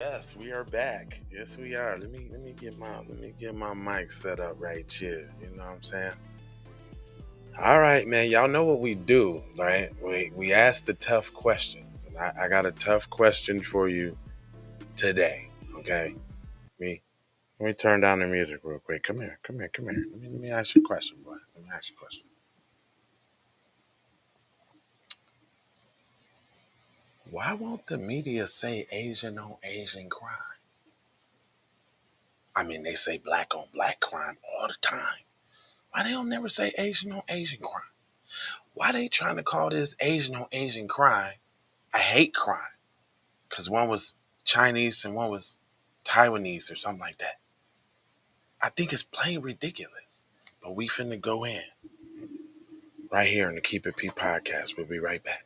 Yes, we are back. Yes, we are. Let me get my mic set up right here. You know what I'm saying? All right, man. Y'all know what we do, right? We ask the tough questions, and I got a tough question for you today. Okay, me. Let me turn down the music real quick. Come here, come here, come here. Let me ask you a question, boy. Let me ask you a question. Why won't the media say Asian on Asian crime? I mean, they say black on black crime all the time. Why they don't never say Asian on Asian crime? Why they trying to call this Asian on Asian crime a hate crime? Because one was Chinese and one was Taiwanese or something like that. I think it's plain ridiculous. But we finna go in right here in the Keep It P podcast. We'll be right back.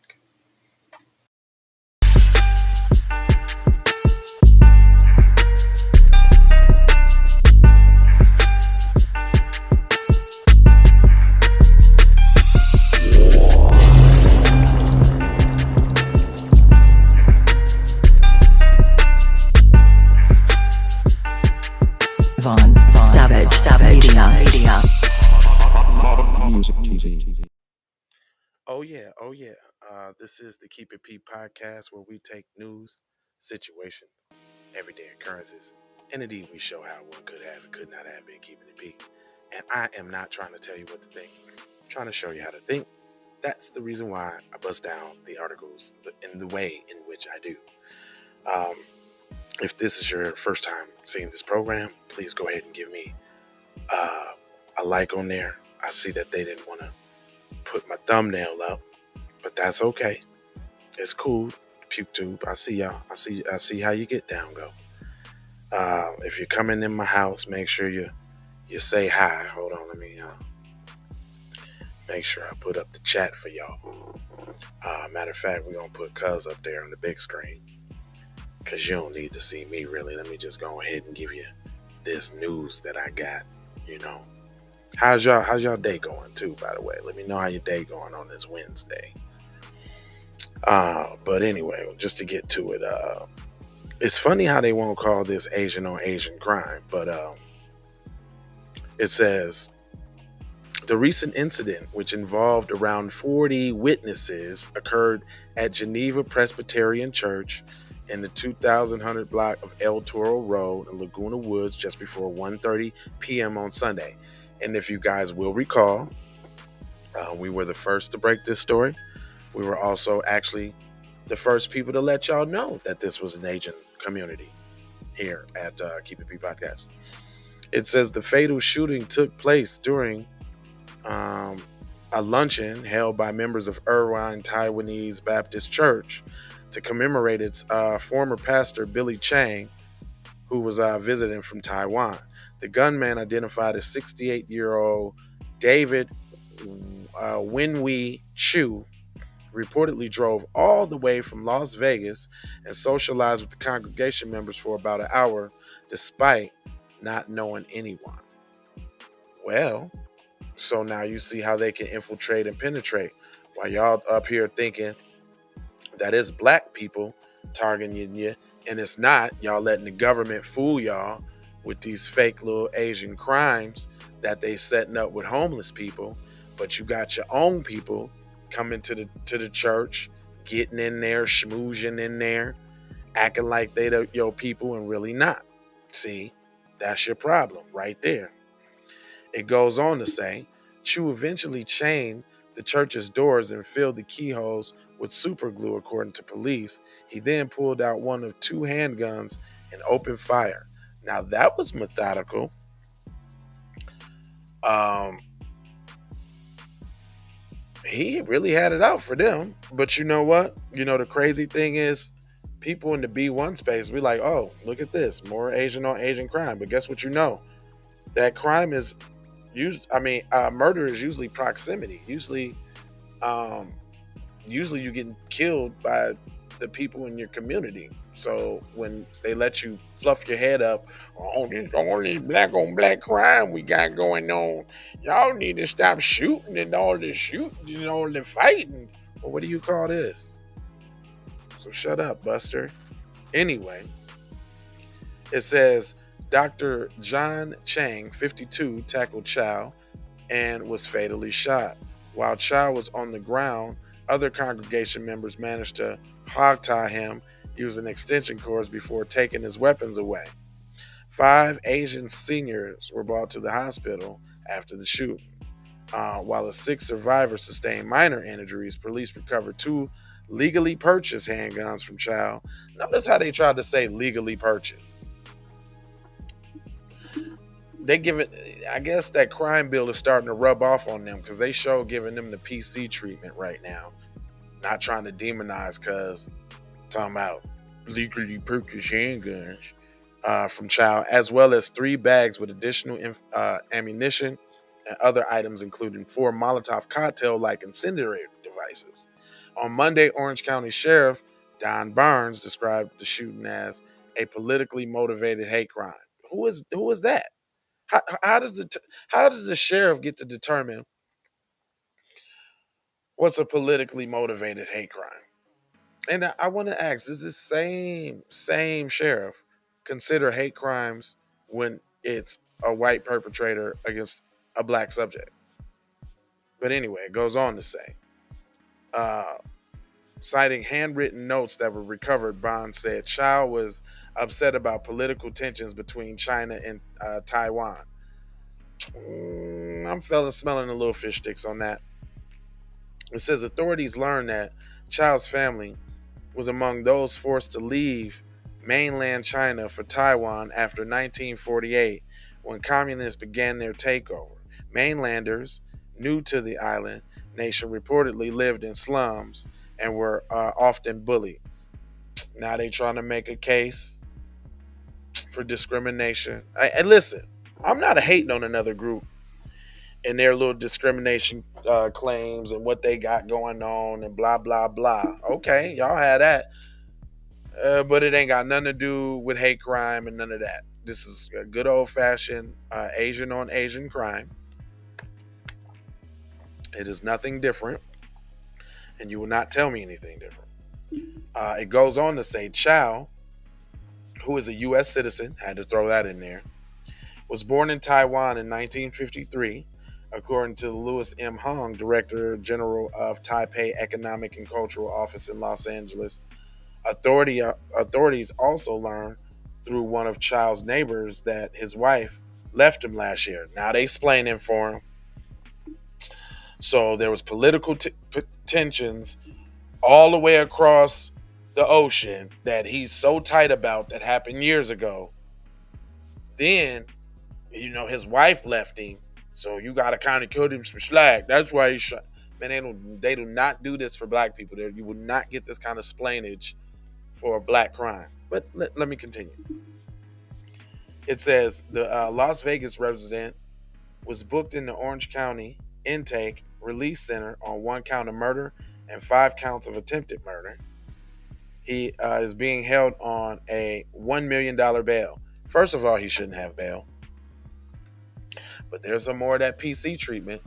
Vaughn, Savage, Media. Music TV. Oh yeah, oh yeah. This is the Keep It P podcast where we take news, situations, everyday occurrences, and indeed we show how one could have and could not have been keeping it P. And I am not trying to tell you what to think. I'm trying to show you how to think. That's the reason why I bust down the articles in the way in which I do. Um, if this is your first time seeing this program, please go ahead and give me a like on there. I see that they didn't want to put my thumbnail up, but that's okay. It's cool. Puke tube. I see y'all. I see how you get down, go. If you're coming in my house, make sure you say hi. Hold on, let me make sure I put up the chat for y'all. Matter of fact, we're gonna put Cuz up there on the big screen. Cause you don't need to see me really. Let me just go ahead and give you this news that I got, you know. How's y'all day going too, by the way? Let me know how your day going on this Wednesday. But anyway, just to get to it, it's funny how they won't call this Asian on Asian crime, but it says the recent incident, which involved around 40 witnesses, occurred at Geneva Presbyterian Church in the 2100 block of El Toro Road in Laguna Woods just before 1:30 p.m. on Sunday. And if you guys will recall, we were the first to break this story. We were also actually the first people to let y'all know that this was an Asian community here at Keep It P Podcast. It says the fatal shooting took place during a luncheon held by members of Irvine Taiwanese Baptist Church to commemorate its former pastor, Billy Cheng, who was visiting from Taiwan. The gunman, identified as 68-year-old David Winwee Chou, reportedly drove all the way from Las Vegas and socialized with the congregation members for about an hour, despite not knowing anyone. Well, so now you see how they can infiltrate and penetrate. While y'all up here thinking that it's black people targeting you, and it's not, y'all letting the government fool y'all with these fake little Asian crimes that they setting up with homeless people. But you got your own people coming to the church, getting in there, schmoozing in there, acting like they your people and really not. See, that's your problem right there. It goes on to say, Chu eventually chained the church's doors and filled the keyholes with superglue, according to police. He then pulled out one of two handguns and opened fire. Now that was methodical. Um, he really had it out for them. But you know what? You know, the crazy thing is, people in the B1 space be like, oh, look at this, more Asian on Asian crime. But guess what you know? That crime is murder is usually proximity. Um, usually you getting killed by the people in your community. So when they let you fluff your head up, oh, this all this black on black crime we got going on. Y'all need to stop shooting and all the shooting and all the fighting. Well, what do you call this? So shut up, Buster. Anyway, It says Dr. John Cheng, 52, tackled Chou and was fatally shot. While Chou was on the ground, other congregation members managed to hogtie him using extension cords before taking his weapons away. Five Asian seniors were brought to the hospital after the shooting. While a sixth survivor sustained minor injuries, police recovered two legally purchased handguns from Chou. Notice how they tried to say legally purchased. They give it, I guess that crime bill is starting to rub off on them because they show giving them the PC treatment right now. Not trying to demonize, because talking about legally purchased handguns from Chow, as well as 3 bags with additional ammunition and other items, including 4 Molotov cocktail like incendiary devices. On Monday, Orange County Sheriff Don Barnes described the shooting as a politically motivated hate crime. Who is that? How does how does the sheriff get to determine what's a politically motivated hate crime? And I want to ask: does this same sheriff consider hate crimes when it's a white perpetrator against a black subject? But anyway, it goes on to say, uh, citing handwritten notes that were recovered, Bond said Chow was upset about political tensions between China and Taiwan. Smelling a little fish sticks on that. It says authorities learned that Chow's family was among those forced to leave mainland China for Taiwan after 1948 when communists began their takeover. Mainlanders, new to the island nation, reportedly lived in slums and were often bullied. Now they trying to make a case for discrimination. And listen, I'm not hating on another group and their little discrimination claims and what they got going on and blah blah blah. Okay, y'all had that, but it ain't got nothing to do with hate crime and none of that. This is a good old fashioned Asian on Asian crime. It is nothing different, and you will not tell me anything different. It goes on to say Chow, who is a U.S. citizen, had to throw that in there, was born in Taiwan in 1953, according to Louis M. Hong, Director General of Taipei Economic and Cultural Office in Los Angeles. Authorities also learned through one of Child's neighbors that his wife left him last year. Now they explaining for him. So there was political tensions all the way across the ocean that he's so tight about that happened years ago. Then, his wife left him. So you gotta kind of cut him some slack. That's why he shot. Man, they do not do this for black people. You will not get this kind of splainage for a black crime. But let me continue. It says the Las Vegas resident was booked in the Orange County Intake Release Center on 1 count of murder and 5 counts of attempted murder. He is being held on a $1 million bail. First of all, he shouldn't have bail. But there's some more of that PC treatment.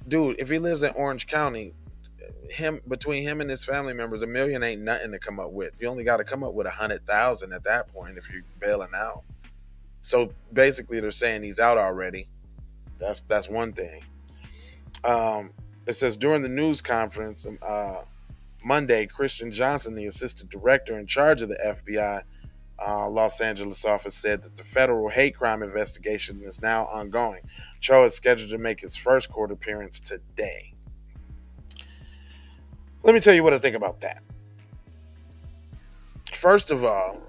Dude, if he lives in Orange County, between him and his family members, $1 million ain't nothing to come up with. You only got to come up with 100,000 at that point if you're bailing out. So basically, they're saying he's out already. That's one thing. It says during the news conference Monday, Christian Johnson, the assistant director in charge of the FBI Los Angeles office, said that the federal hate crime investigation is now ongoing. Chou is scheduled to make his first court appearance today. Let me tell you what I think about that. First of all,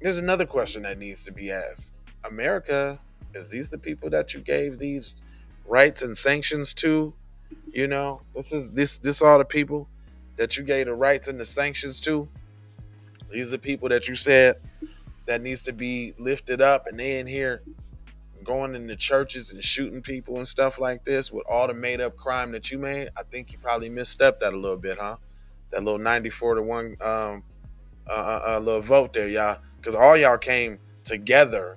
there's another question that needs to be asked. America, is these the people that you gave these rights and sanctions to? This all the people that you gave the rights and the sanctions to. These are the people that you said that needs to be lifted up, and they in here going into churches and shooting people and stuff like this with all the made up crime that you made. I think you probably misstepped that a little bit, huh? That little 94-1 little vote there, y'all, because all y'all came together,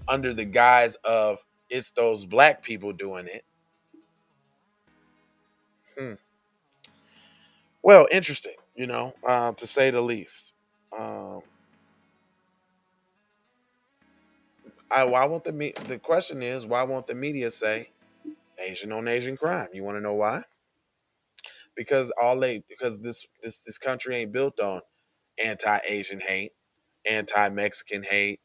under the guise of it's those black people doing it. Well, interesting, to say the least. Why won't the question is, why won't the media say Asian on Asian crime? You want to know why? Because this country ain't built on anti-Asian hate, anti-Mexican hate,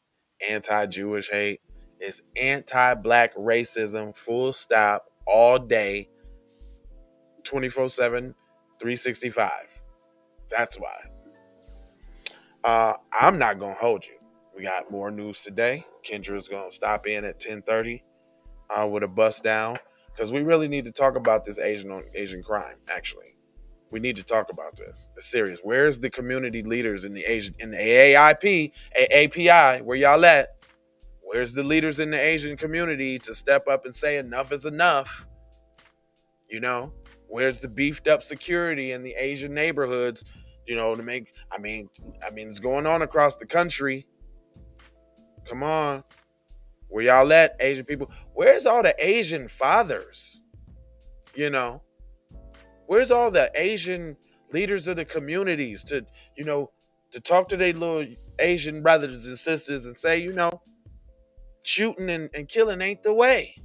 anti-Jewish hate. It's anti-black racism, full stop, all day, 24/7, 365. That's why. I'm not gonna hold you. We got more news today. Kendra's gonna stop in at 10:30 with a bust down because we really need to talk about this Asian on Asian crime. Actually, we need to talk about this. It's serious. Where's the community leaders in the Asian in the AAIP, AAPI? Where y'all at? Where's the leaders in the Asian community to step up and say enough is enough? You know, where's the beefed up security in the Asian neighborhoods? You know, to make. I mean, it's going on across the country. Come on, where y'all at, Asian people? Where's all the Asian fathers? You know, where's all the Asian leaders of the communities to, to talk to their little Asian brothers and sisters and say, shooting and killing ain't the way.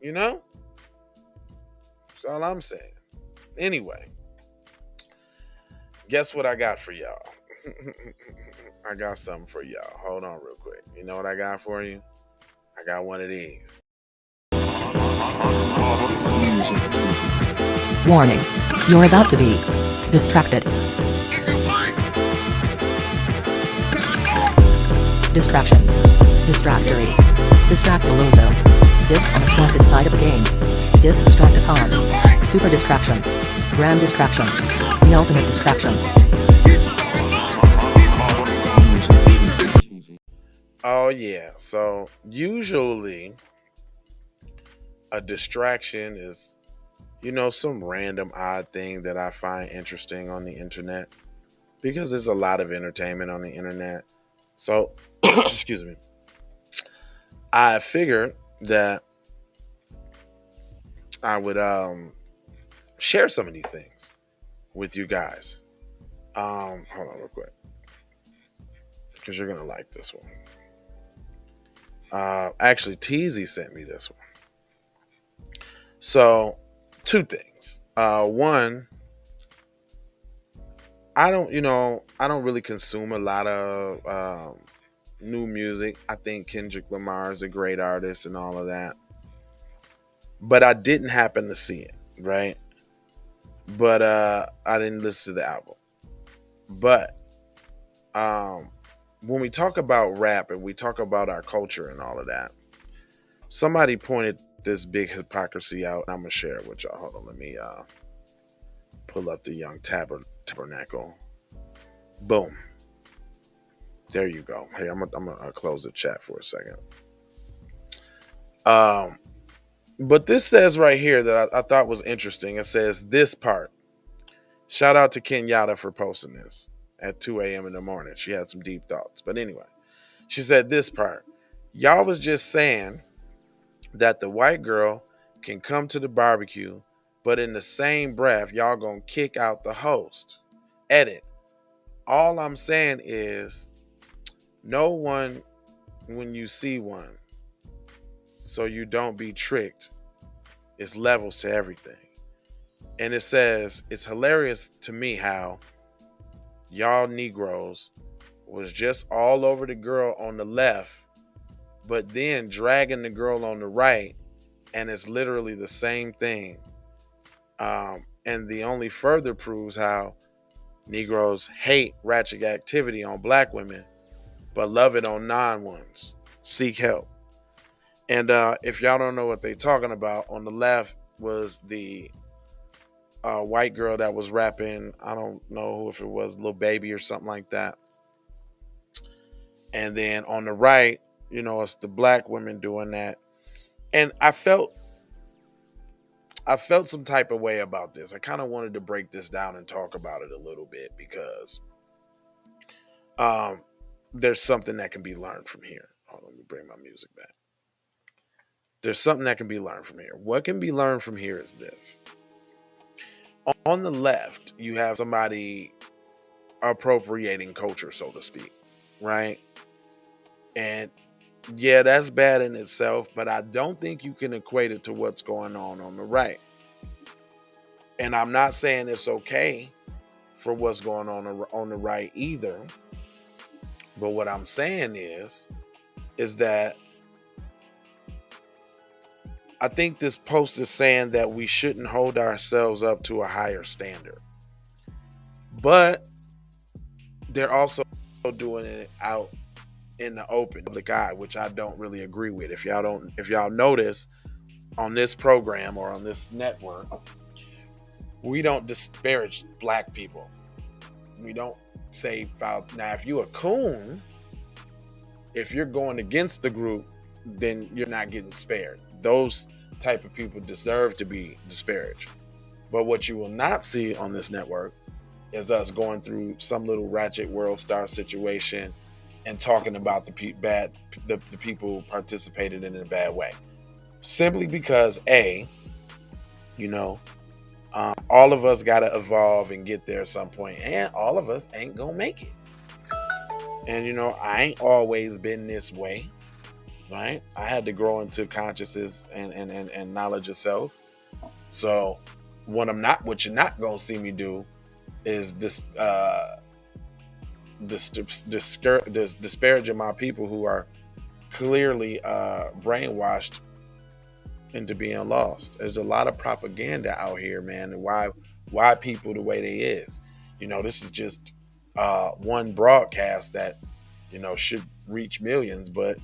You know, that's all I'm saying. Anyway, guess what I got for y'all? I got something for y'all. Hold on real quick. You know what I got for you? I got one of these. Warning. You're about to be distracted. Distractions. Distractories. Distractolozo. Dis on a distracted side of a game. Distract upon. Super distraction. Grand distraction. The ultimate distraction. Oh yeah. So usually a distraction is, some random odd thing that I find interesting on the internet because there's a lot of entertainment on the internet. So, excuse me. I figured that I would share some of these things with you guys. Hold on real quick because you're gonna like this one. Actually, Teasy sent me this one. So, two things. One, I don't really consume a lot of new music. I think Kendrick Lamar is a great artist and all of that, but I didn't happen to see it, right? But I didn't listen to the album. But um, when we talk about rap and we talk about our culture and all of that, somebody pointed this big hypocrisy out. I'm gonna share it with y'all. Hold on, let me pull up the Young Tabernacle. Boom. There you go. Hey, I'm gonna close the chat for a second. Um, but this says right here that I thought was interesting. It says this part. Shout out to Kenyatta for posting this at 2 a.m. in the morning. She had some deep thoughts. But anyway, she said this part. Y'all was just saying that the white girl can come to the barbecue, but in the same breath, y'all gonna kick out the host. Edit. All I'm saying is no one when you see one, so you don't be tricked. It's levels to everything. And it says it's hilarious to me how y'all Negroes was just all over the girl on the left, but then dragging the girl on the right, and it's literally the same thing. And the only further proves how Negroes hate ratchet activity on black women, but love it on non-ones. Seek help. And if y'all don't know what they talking about, on the left was the white girl that was rapping. I don't know if it was Lil Baby or something like that. And then on the right, it's the black women doing that. And I felt some type of way about this. I kind of wanted to break this down and talk about it a little bit because there's something that can be learned from here. Hold on, let me bring my music back. There's something that can be learned from here. What can be learned from here is this. On the left, you have somebody appropriating culture, so to speak, right? And Yeah, that's bad in itself, but I don't think you can equate it to what's going on the right. And I'm not saying it's okay for what's going on the right either. But what I'm saying is that I think this post is saying that we shouldn't hold ourselves up to a higher standard. But they're also doing it out in the open, public eye, which I don't really agree with. If y'all notice on this program or on this network, we don't disparage black people. We don't say about now if you a coon, if you're going against the group, then you're not getting spared. Those type of people deserve to be disparaged. But what you will not see on this network is us going through some little ratchet world star situation and talking about the people who participated in a bad way. Simply because you know, all of us got to evolve and get there at some point, and all of us ain't gonna make it. And I ain't always been this way, right? I had to grow into consciousness and knowledge of self. So what you're not gonna see me do is disparaging my people who are clearly brainwashed into being lost. There's a lot of propaganda out here, man, and why people the way they is. This is just one broadcast that should reach millions, but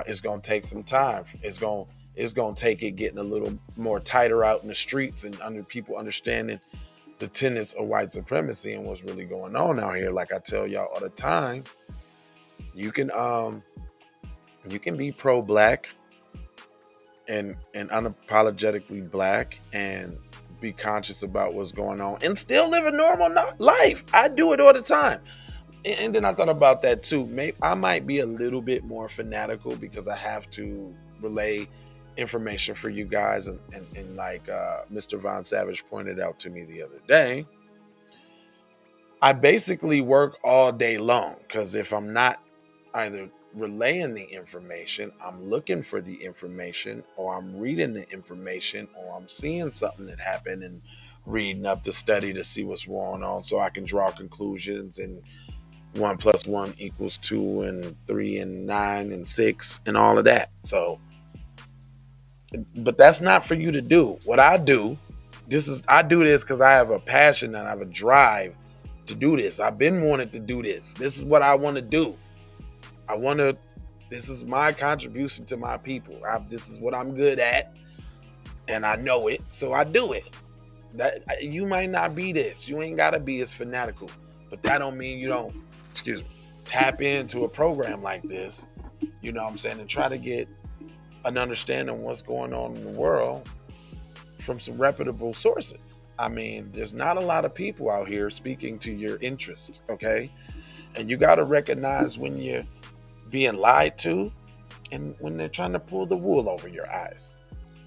it's gonna take some time. It's gonna take it getting a little more tighter out in the streets and under people understanding the tenets of white supremacy and what's really going on out here. Like I tell y'all all the time, you can be pro-black and unapologetically black and be conscious about what's going on and still live a normal life. I do it all the time. And then I thought about that too. Maybe I might be a little bit more fanatical because I have to relay information for you guys. And like Mr. Von Savage pointed out to me the other day, I basically work all day long because if I'm not either relaying the information, I'm looking for the information, or I'm reading the information, or I'm seeing something that happened and reading up the study to see what's going on so I can draw conclusions and 1 + 1 = 2 and 3 and 9 and 6 and all of that. So, but that's not for you to do. What I do, I do this because I have a passion and I have a drive to do this. I've been wanting to do this. This is what I want to do. This is my contribution to my people. This is what I'm good at, and I know it, so I do it. That you might not be this. You ain't gotta be as fanatical, but that don't mean you don't, tap into a program like this. You know what I'm saying, and try to get an understanding of what's going on in the world from some reputable sources. I mean, there's not a lot of people out here speaking to your interests, okay? And you got to recognize when you're being lied to and when they're trying to pull the wool over your eyes.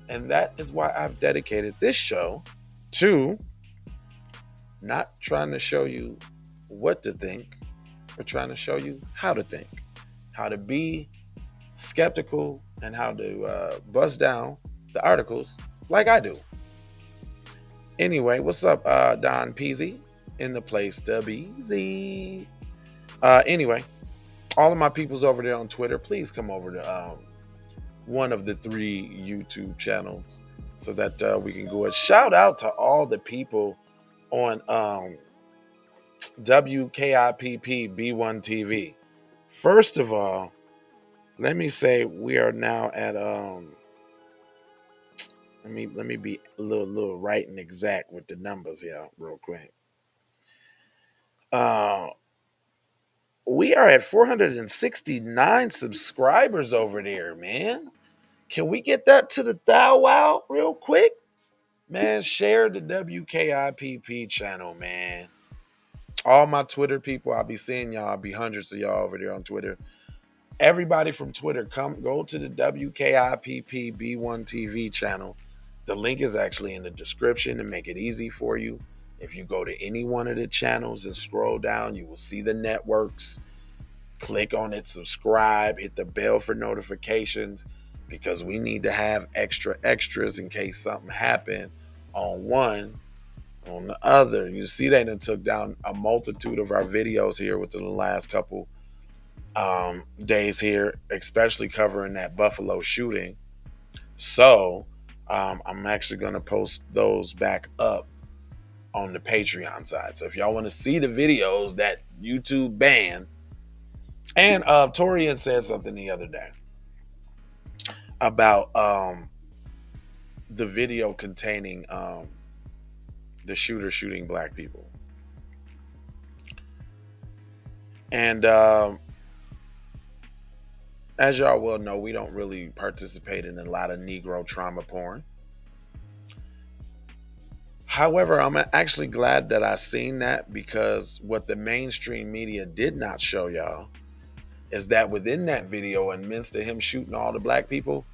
And that is why I've dedicated this show to not trying to show you what to think, but trying to show you how to think, how to be skeptical, and how to bust down the articles like I do. Anyway, what's up, Don Peasy in the place, WZ. Anyway, all of my peoples over there on Twitter, please come over to one of the 3 YouTube channels so that we can go. Shout out to all the people on WKIPP B1 TV. First of all, let me say we are now at let me be a little right and exact with the numbers here real quick. We are at 469 subscribers over there, man. Can we get that to the thou wow real quick? Man, share the WKIPP channel, man. All my Twitter people, I'll be seeing y'all. I'll be hundreds of y'all over there on Twitter. Everybody from Twitter, go to the WKIPP B1 TV channel. The link is actually in the description to make it easy for you. If you go to any one of the channels and scroll down, you will see the networks. click on it, subscribe, hit the bell for notifications, because we need to have extras in case something happened on one, on the other. You see, they done took down a multitude of our videos here within the last couple days here, especially covering that Buffalo shooting. So I'm actually going to post those back up on the Patreon side. So if y'all want to see the videos that YouTube banned, and Torian said something the other day about the video containing the shooter shooting black people. And as y'all well know, we don't really participate in a lot of Negro trauma porn. However, I'm actually glad that I seen that, because what the mainstream media did not show y'all is that within that video, in midst of him shooting all the black people,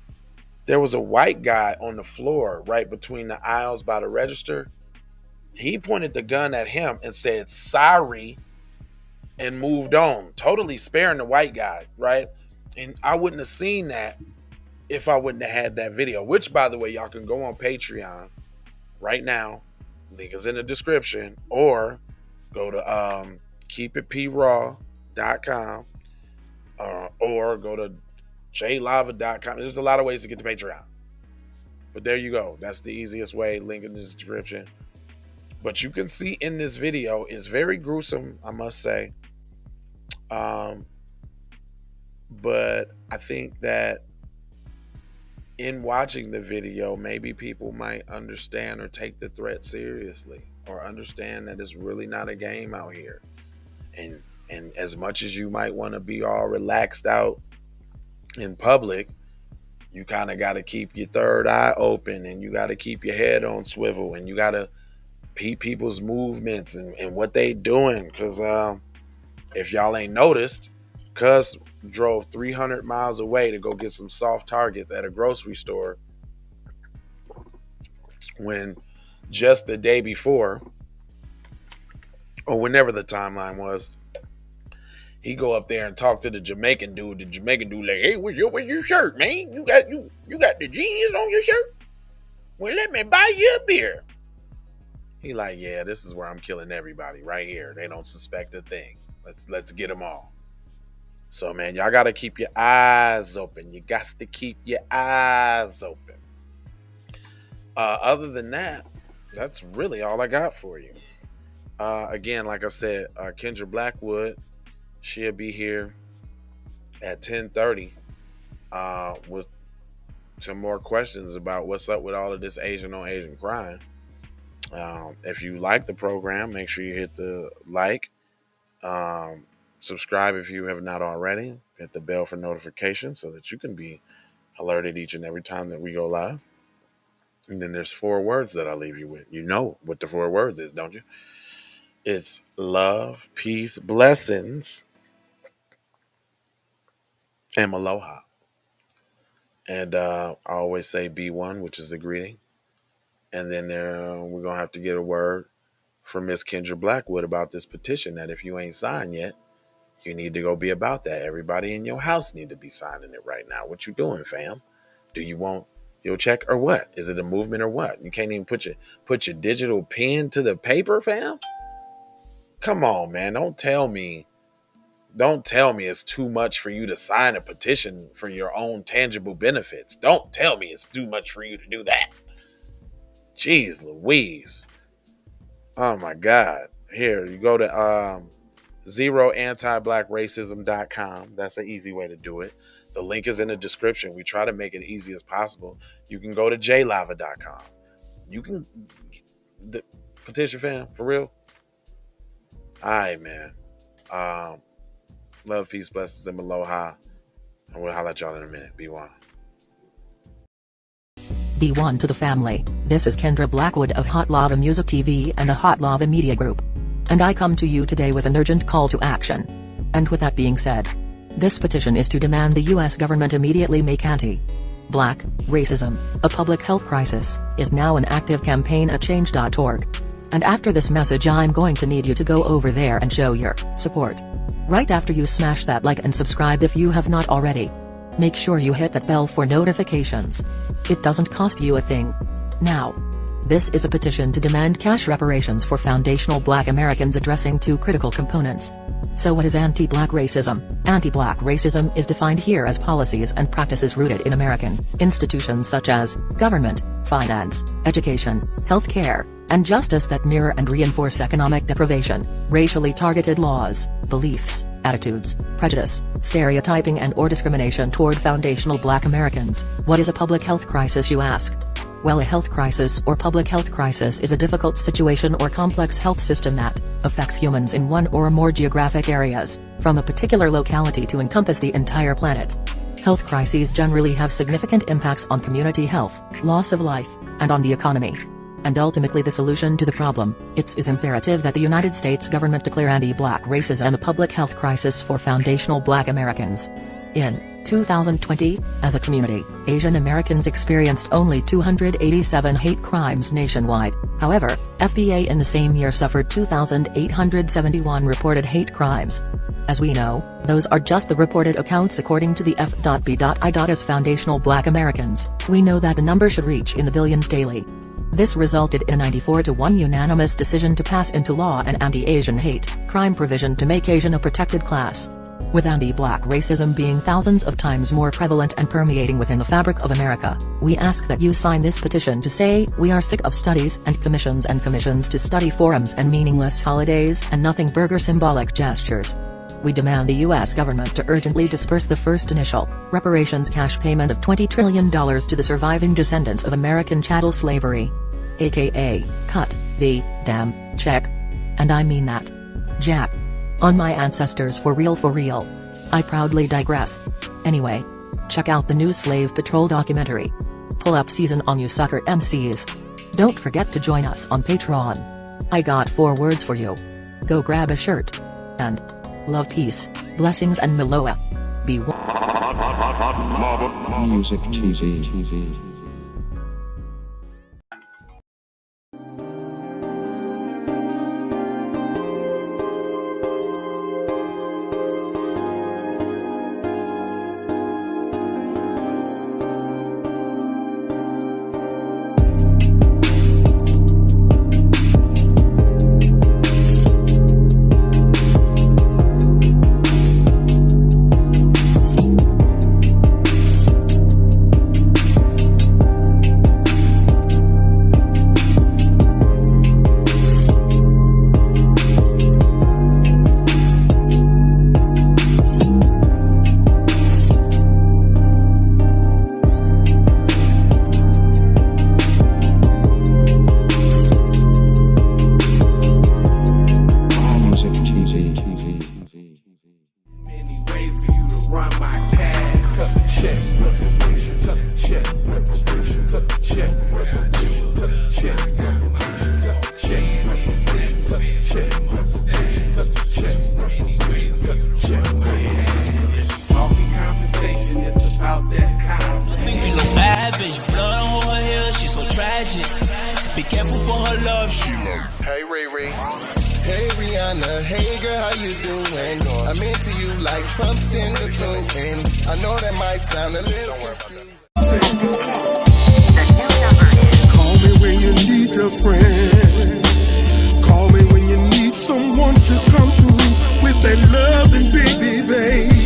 there was a white guy on the floor right between the aisles by the register. He pointed the gun at him and said, "Sorry," and moved on, totally sparing the white guy, right? And I wouldn't have seen that if I wouldn't have had that video, which, by the way, y'all can go on Patreon right now. Link is in the description, or go to keepitpraw.com or go to jlava.com. There's a lot of ways to get to Patreon, but there you go. That's the easiest way. Link in the description. But you can see in this video, it's very gruesome, I must say. But I think that in watching the video, maybe people might understand or take the threat seriously, or understand that it's really not a game out here. And as much as you might want to be all relaxed out in public, you kind of got to keep your third eye open, and you got to keep your head on swivel, and you got to peep people's movements and what they doing. Because if y'all ain't noticed, Cuz drove 300 miles away to go get some soft targets at a grocery store, when just the day before, or whenever the timeline was, he go up there and talk to the Jamaican dude. The Jamaican dude like, "Hey, where's your shirt, man? You got the jeans on your shirt? Well, let me buy you a beer." He like, "Yeah, this is where I'm killing everybody right here. They don't suspect a thing. Let's get them all." So, man, y'all got to keep your eyes open. You got to keep your eyes open. Other than that, that's really all I got for you. Again, like I said, Kendra Blackwood, she'll be here at 10:30 with some more questions about what's up with all of this Asian on Asian crime. If you like the program, make sure you hit the like. Subscribe if you have not already. Hit the bell for notifications so that you can be alerted each and every time that we go live. And then there's 4 words that I'll leave you with. You know what the 4 words is, don't you? It's love, peace, blessings, and aloha. And I always say B1, which is the greeting. And then we're going to have to get a word from Miss Kendra Blackwood about this petition that if you ain't signed yet, you need to go be about that. Everybody in your house need to be signing it right now. What you doing, fam? Do you want your check or what? Is it a movement or what? You can't even put your digital pen to the paper, fam? Come on, man. Don't tell me it's too much for you to sign a petition for your own tangible benefits. Don't tell me it's too much for you to do that. Jeez Louise. Oh my God. Here, you go to zeroantiblackracism.com. That's an easy way to do it. The link is in the description. We try to make it easy as possible. You can go to jlava.com. You can the petition, fam, for real. All right, man. Love, peace, blessings, and aloha. And we'll holler at y'all in a minute. B1. B1 to the family. This is Kendra Blackwood of Hot Lava Music TV and the Hot Lava Media Group. And I come to you today with an urgent call to action. And with that being said, this petition is to demand the US government immediately make anti-black racism a public health crisis is now an active campaign at change.org. And after this message, I'm going to need you to go over there and show your support. Right after you smash that like and subscribe if you have not already. Make sure you hit that bell for notifications. It doesn't cost you a thing. Now, this is a petition to demand cash reparations for foundational Black Americans addressing two critical components. So what is anti-Black racism? Anti-Black racism is defined here as policies and practices rooted in American institutions such as government, finance, education, healthcare, and justice that mirror and reinforce economic deprivation, racially targeted laws, beliefs, attitudes, prejudice, stereotyping and/or discrimination toward foundational Black Americans. What is a public health crisis, you ask? Well, a health crisis or public health crisis is a difficult situation or complex health system that affects humans in one or more geographic areas, from a particular locality to encompass the entire planet. Health crises generally have significant impacts on community health, loss of life, and on the economy. And ultimately the solution to the problem. It is imperative that the United States government declare anti-Black racism a public health crisis for foundational Black Americans. In 2020, as a community, Asian Americans experienced only 287 hate crimes nationwide. However, FBA in the same year suffered 2,871 reported hate crimes. As we know, those are just the reported accounts according to the F.B.I. As foundational Black Americans, we know that the number should reach in the billions daily. This resulted in a 94-1 unanimous decision to pass into law an anti-Asian hate crime provision to make Asian a protected class. With anti-Black racism being thousands of times more prevalent and permeating within the fabric of America, we ask that you sign this petition to say we are sick of studies and commissions to study forums and meaningless holidays and nothing burger symbolic gestures. We demand the U.S. government to urgently disperse the first initial reparations cash payment of $20 trillion to the surviving descendants of American chattel slavery. AKA, cut the damn check. And I mean that. Jack. On my ancestors for real for real. I proudly digress. Anyway. Check out the new Slave Patrol documentary. Pull up season on you sucker MCs. Don't forget to join us on Patreon. I got 4 words for you. Go grab a shirt. And love, peace, blessings and Miloa. Be Music TV. Be careful for her love, she love. Hey Riri. Hey Rihanna, hey girl, how you doing? I'm into you like Trump's in the cocaine. I know that might sound a little confusing. Call me when you need a friend. Call me when you need someone to come through with that love and baby, babe.